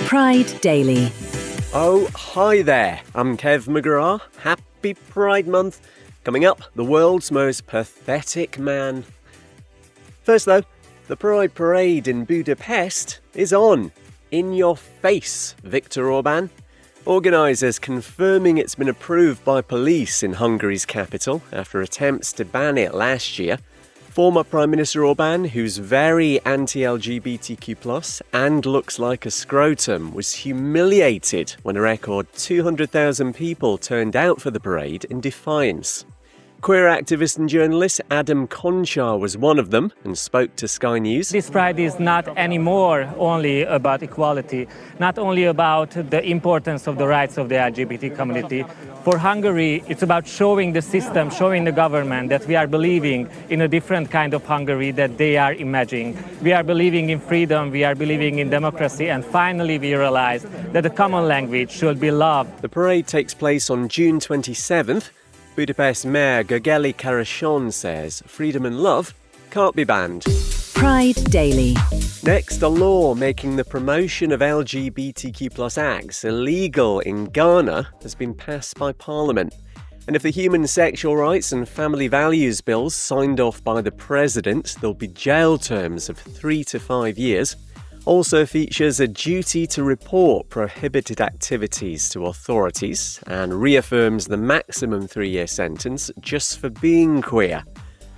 Pride Daily. Oh, hi there. I'm Kev McGrath. Happy Pride Month. Coming up, the world's most pathetic man. First though, the Pride Parade in Budapest is on. In your face, Viktor Orban. Organisers confirming it's been approved by police in Hungary's capital after attempts to ban it last year. Former Prime Minister Orban, who's very anti-LGBTQ+, and looks like a scrotum, was humiliated when a record 200,000 people turned out for the parade in defiance. Queer activist and journalist Adam Konchar was one of them and spoke to Sky News. This Pride is not anymore only about equality, not only about the importance of the rights of the LGBT community. For Hungary, it's about showing the system, showing the government that we are believing in a different kind of Hungary that they are imagining. We are believing in freedom, we are believing in democracy, and finally we realize that the common language should be love. The parade takes place on June 27th. Budapest Mayor Gergely Karashon says freedom and love can't be banned. Pride Daily. Next, a law making the promotion of LGBTQ+ acts illegal in Ghana has been passed by Parliament. And if the Human Sexual Rights and Family Values Bills signed off by the President, there'll be jail terms of 3 to 5 years. Also features a duty to report prohibited activities to authorities and reaffirms the maximum 3-year sentence just for being queer.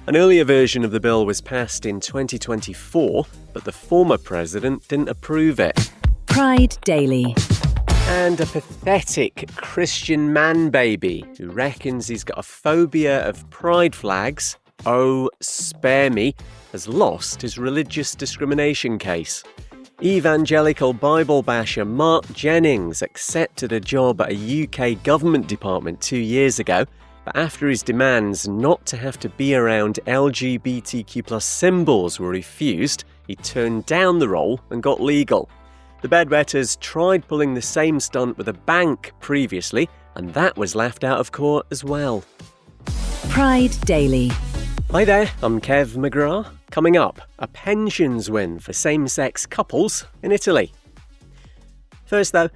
An earlier version of the bill was passed in 2024, but the former president didn't approve it. Pride Daily. And a pathetic Christian man baby who reckons he's got a phobia of pride flags, oh, spare me, has lost his religious discrimination case. Evangelical Bible basher Mark Jennings accepted a job at a UK government department 2 years ago, but after his demands not to have to be around LGBTQ+ symbols were refused, he turned down the role and got legal. The bedwetters tried pulling the same stunt with a bank previously, and that was laughed out of court as well. Pride Daily. Hi there, I'm Kev McGrath. Coming up, a pensions win for same-sex couples in Italy. First though,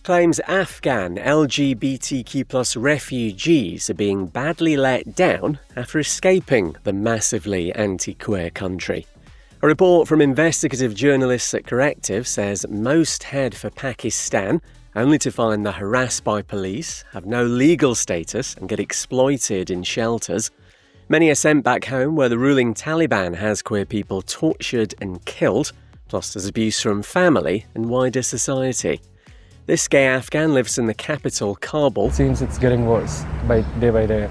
claims Afghan LGBTQ+ refugees are being badly let down after escaping the massively anti-queer country. A report from investigative journalists at Corrective says most head for Pakistan only to find they're harassed by police, have no legal status and get exploited in shelters. Many are sent back home where the ruling Taliban has queer people tortured and killed, plus there's abuse from family and wider society. This gay Afghan lives in the capital, Kabul. It seems it's getting worse by day.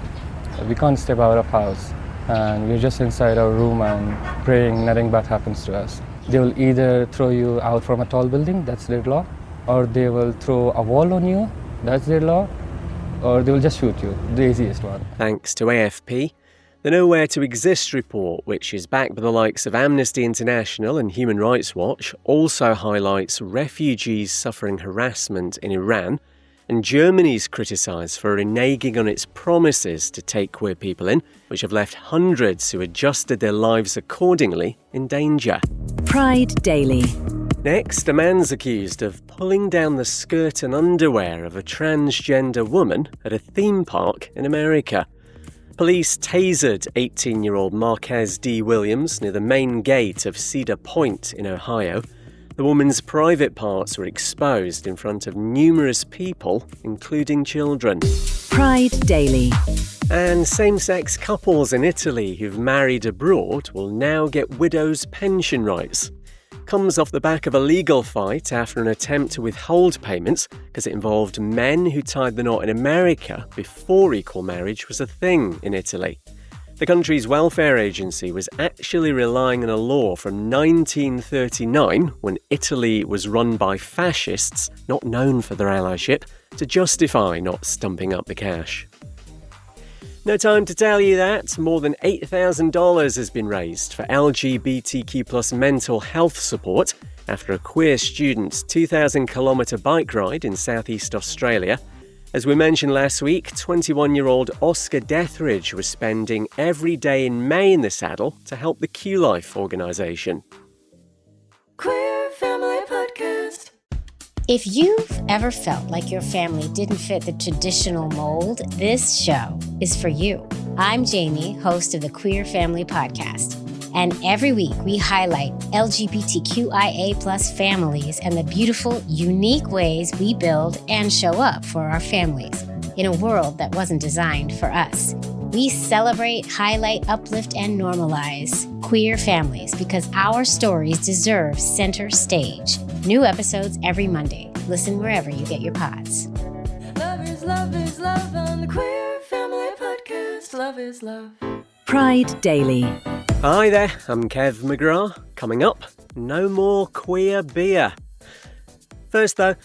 We can't step out of house and we're just inside our room and praying nothing bad happens to us. They will either throw you out from a tall building, that's their law, or they will throw a wall on you, that's their law, or they will just shoot you, the easiest one. Thanks to AFP. The Nowhere to Exist report, which is backed by the likes of Amnesty International and Human Rights Watch, also highlights refugees suffering harassment in Iran, and Germany's criticised for reneging on its promises to take queer people in, which have left hundreds who adjusted their lives accordingly in danger. Pride Daily. Next, a man's accused of pulling down the skirt and underwear of a transgender woman at a theme park in America. Police tasered 18-year-old Marquez D. Williams near the main gate of Cedar Point in Ohio. The woman's private parts were exposed in front of numerous people, including children. Pride Daily. And same-sex couples in Italy who've married abroad will now get widows' pension rights. Comes off the back of a legal fight after an attempt to withhold payments because it involved men who tied the knot in America before equal marriage was a thing in Italy. The country's welfare agency was actually relying on a law from 1939 when Italy was run by fascists not known for their allyship to justify not stumping up the cash. No time to tell you that more than $8,000 has been raised for LGBTQ+ mental health support after a queer student's 2,000-kilometre bike ride in southeast Australia. As we mentioned last week, 21-year-old Oscar Dethridge was spending every day in May in the saddle to help the Q-Life organisation. Queer Family Podcast. If you've ever felt like your family didn't fit the traditional mold, this show is for you. I'm Jamie, host of the Queer Family Podcast. And every week we highlight LGBTQIA+ families and the beautiful, unique ways we build and show up for our families in a world that wasn't designed for us. We celebrate, highlight, uplift, and normalize queer families because our stories deserve center stage. New episodes every Monday. Listen wherever you get your pods. Love is love on the Queer Family Podcast. Love is love. Pride Daily. Hi there, I'm Kev McGrath. Coming up, no more queer beer. First though,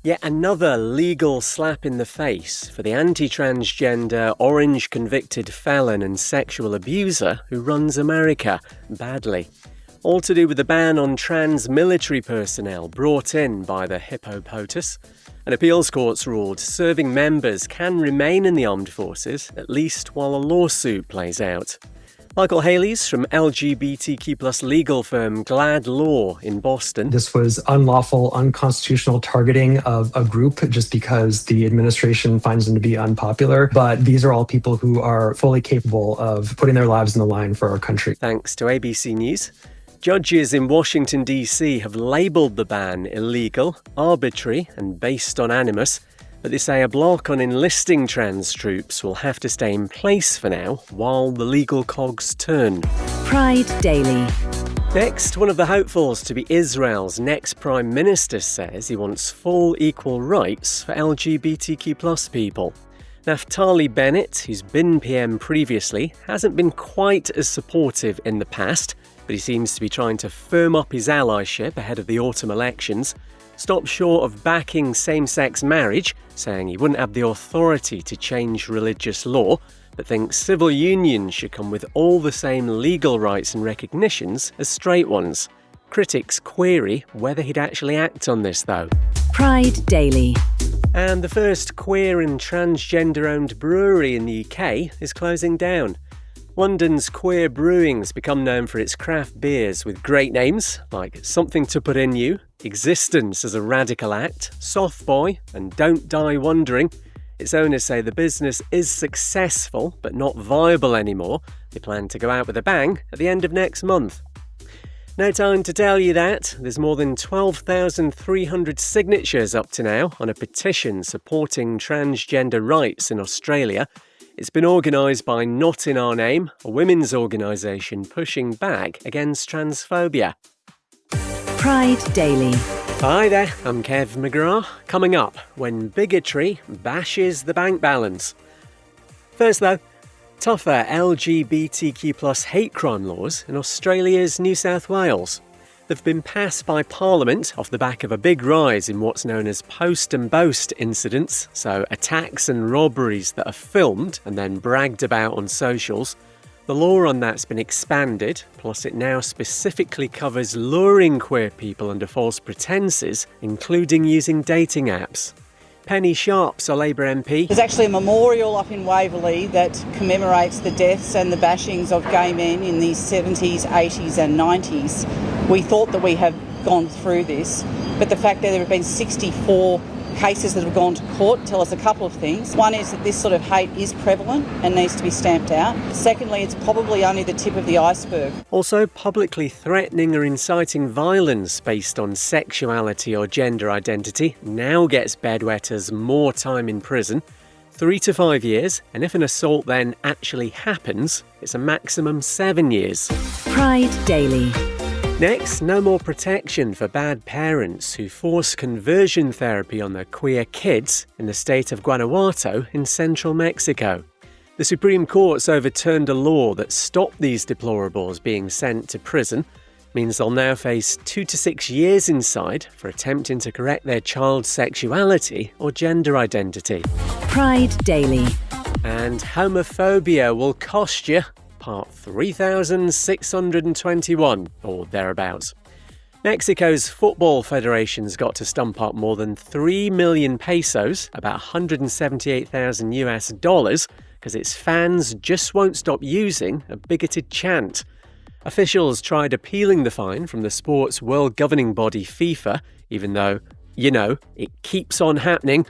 yet another legal slap in the face for the anti-transgender, orange-convicted felon and sexual abuser who runs America badly. All to do with the ban on trans military personnel brought in by the Hippo POTUS. An appeals court's ruled serving members can remain in the armed forces, at least while a lawsuit plays out. Michael Haley's from LGBTQ+ legal firm Glad Law in Boston. This was unlawful, unconstitutional targeting of a group just because the administration finds them to be unpopular. But these are all people who are fully capable of putting their lives on the line for our country. Thanks to ABC News. Judges in Washington, D.C. have labelled the ban illegal, arbitrary and based on animus. But they say a block on enlisting trans troops will have to stay in place for now while the legal cogs turn. Pride Daily. Next, one of the hopefuls to be Israel's next Prime Minister says he wants full equal rights for LGBTQ+ people. Naftali Bennett, who's been PM previously, hasn't been quite as supportive in the past, but he seems to be trying to firm up his allyship ahead of the autumn elections. Stopped short of backing same-sex marriage, saying he wouldn't have the authority to change religious law, but thinks civil unions should come with all the same legal rights and recognitions as straight ones. Critics query whether he'd actually act on this, though. Pride Daily. And the first queer and transgender-owned brewery in the UK is closing down. London's Queer Brewing's become known for its craft beers with great names like Something to Put In You, Existence as a Radical Act, Soft Boy and Don't Die Wondering. Its owners say the business is successful but not viable anymore. They plan to go out with a bang at the end of next month. No time to tell you that. There's more than 12,300 signatures up to now on a petition supporting transgender rights in Australia. It's been organised by Not In Our Name, a women's organisation pushing back against transphobia. Pride Daily. Hi there, I'm Kev McGrath. Coming up, when bigotry bashes the bank balance. First though, tougher LGBTQ+ hate crime laws in Australia's New South Wales. They've been passed by Parliament off the back of a big rise in what's known as post and boast incidents, so attacks and robberies that are filmed and then bragged about on socials. The law on that's been expanded, plus it now specifically covers luring queer people under false pretences, including using dating apps. Penny Sharp's a Labour MP. There's actually a memorial up in Waverley that commemorates the deaths and the bashings of gay men in the 70s, 80s and 90s. We thought that we have gone through this, but the fact that there have been 64 cases that have gone to court tell us a couple of things. One is that this sort of hate is prevalent and needs to be stamped out. Secondly, it's probably only the tip of the iceberg. Also, publicly threatening or inciting violence based on sexuality or gender identity now gets bedwetters more time in prison, 3 to 5 years, and if an assault then actually happens, it's a maximum 7 years. Pride Daily. Next, no more protection for bad parents who force conversion therapy on their queer kids in the state of Guanajuato in central Mexico. The Supreme Court's overturned a law that stopped these deplorables being sent to prison. Means they'll now face 2 to 6 years inside for attempting to correct their child's sexuality or gender identity. Pride Daily. And homophobia will cost you. Part 3621, or thereabouts. Mexico's football federation's got to stump up more than 3 million pesos, about $178,000, because its fans just won't stop using a bigoted chant. Officials tried appealing the fine from the sport's world governing body FIFA, even though You know, it keeps on happening.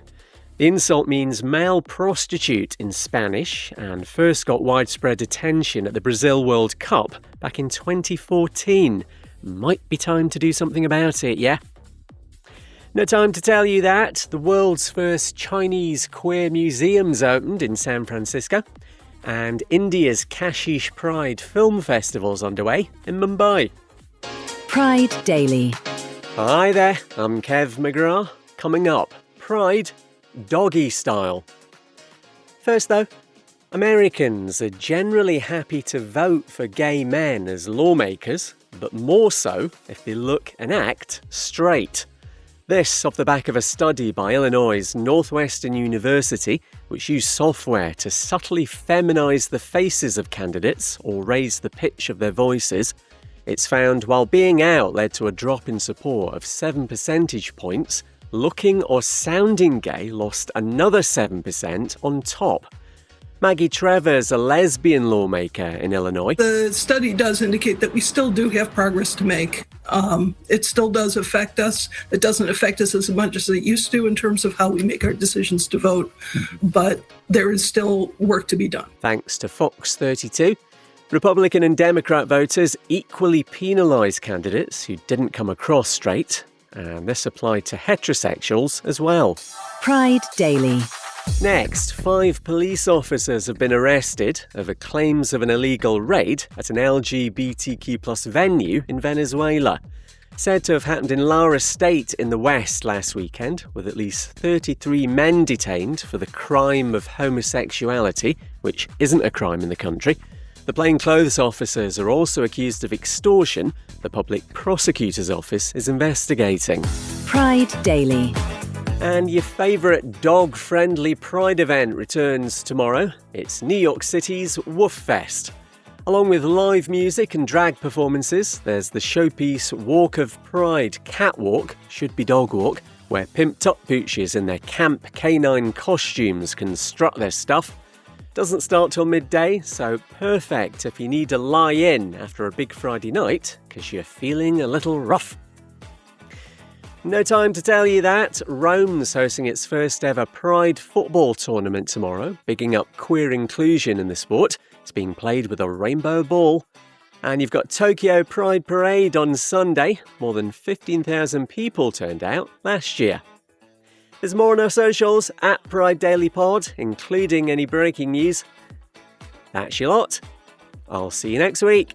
The insult means male prostitute in Spanish and first got widespread attention at the Brazil World Cup back in 2014. Might be time to do something about it, yeah? No time to tell you that the world's first Chinese queer museum's opened in San Francisco, and India's Kashish Pride Film Festival's underway in Mumbai. Pride Daily. Hi there, I'm Kev McGrath. Coming up, Pride doggy style. First though, Americans are generally happy to vote for gay men as lawmakers, but more so if they look and act straight. This off the back of a study by Illinois' Northwestern University, which used software to subtly feminise the faces of candidates or raise the pitch of their voices. It's found while being out led to a drop in support of 7 percentage points, looking or sounding gay lost another 7% on top. Maggie Trevor's a lesbian lawmaker in Illinois. The study does indicate that we still do have progress to make. It still does affect us. It doesn't affect us as much as it used to in terms of how we make our decisions to vote, but there is still work to be done. Thanks to Fox 32. Republican and Democrat voters equally penalise candidates who didn't come across straight, and this applied to heterosexuals as well. Pride Daily. Next, 5 police officers have been arrested over claims of an illegal raid at an LGBTQ+ venue in Venezuela. Said to have happened in Lara State in the west last weekend, with at least 33 men detained for the crime of homosexuality, which isn't a crime in the country. The plainclothes officers are also accused of extortion. The public prosecutor's office is investigating. Pride Daily. And your favourite dog-friendly Pride event returns tomorrow. It's New York City's Woof Fest. Along with live music and drag performances, there's the showpiece Walk of Pride Catwalk, should be dog walk, where pimped-up pooches in their camp canine costumes can strut their stuff. Doesn't start till midday, so perfect if you need to lie in after a big Friday night because you're feeling a little rough. No time to tell you that. Rome's hosting its first ever Pride football tournament tomorrow, bigging up queer inclusion in the sport. It's being played with a rainbow ball. And you've got Tokyo Pride Parade on Sunday. More than 15,000 people turned out last year. There's more on our socials at Pride Daily Pod, including any breaking news. That's your lot. I'll see you next week.